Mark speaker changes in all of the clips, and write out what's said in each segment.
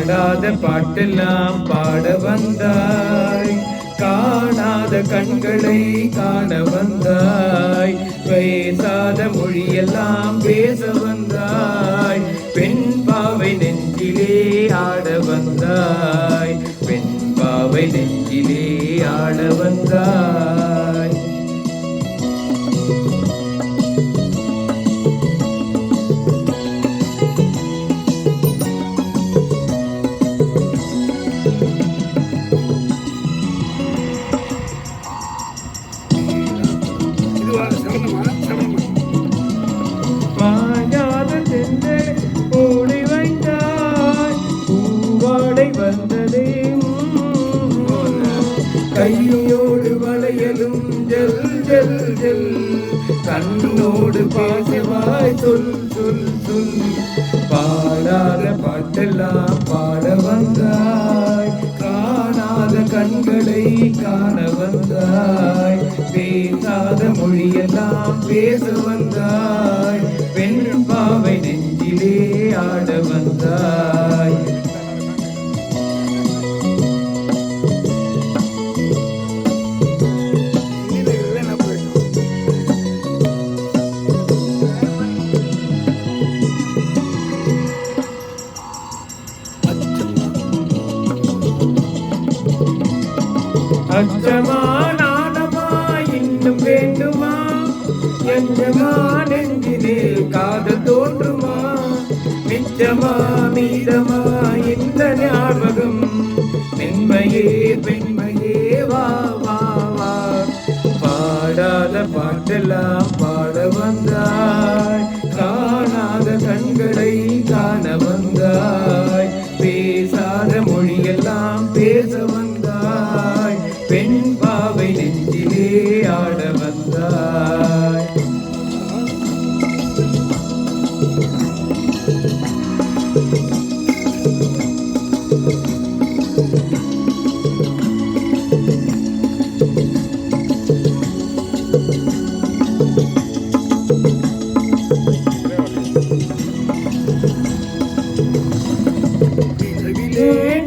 Speaker 1: பாடாத பாட்டெல்லாம் பாட வந்தாய், காணாத கண்களை காண வந்தாய், பேசாத மொழியெல்லாம் பேச வந்தாய், பெண் பாவை நெஞ்சிலே ஆட வந்தாய், பெண் பாவை நெஞ்சிலே ஆட வந்தாய். மாயாத தென்றல் ஓடி வைத்தாய், பூவாடை வந்ததே, கையோடு வளையலும் ஜல் ஜல் ஜல், கண்ணோடு பாசவாய் சொல் சொல் சொல், பாடாத பாட்டெல்லாம் பாட வந்தாய், காணாத கண்களை காண வந்தாய், பேசாத மொழியெல்லாம் பேச வந்தாய், பெண் பாவை நெஞ்சிலே ஆட வந்தாய். அச்சமா நாணமா இன்னும் வேண்டுமா, எஞ்சமா நெஞ்சிலே காதல் தோன்றுமா, மிச்சமா மீதமா இந்த ஞாபகம், மென்மையே பெண்மையே வா வா வா, பாடாத பாட்டெல்லாம் பாட வந்தாய், காணாத கண்களை காண வந்தாய், பேசாத மொழியெல்லாம் பேச வந்தாய், பெண் பாவை நெஞ்சிலே ஆட வந்தாய்.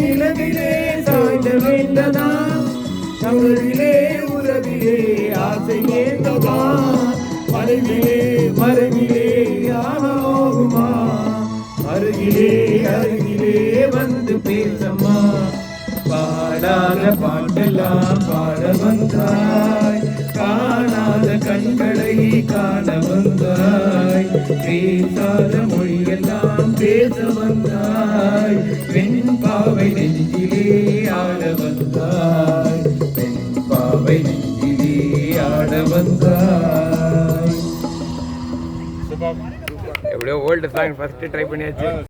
Speaker 1: நிலவிலே சாய்ந்த வேண்டதா, தமிழிலே உறவிலே ஆசை ஏந்ததா, மறைவிலே மறைவிலே ஆனோகுமா, அருகிலே அருகிலே வந்து பேசம்மா, பாடாத பாட்டெல்லாம் பாட வந்தாய், காணாத கண்களை காண வந்தாய், பேசாத மொழியெல்லாம் பேச வந்தாய், பெண் பாவை நெஞ்சிலே ஆட வந்தாய், பெண் பாவை நெஞ்சிலே ஆட வந்தாய். எப்படியோ ஓல்டு சாங் ஃபர்ஸ்ட் ட்ரை பண்ணியாச்சு.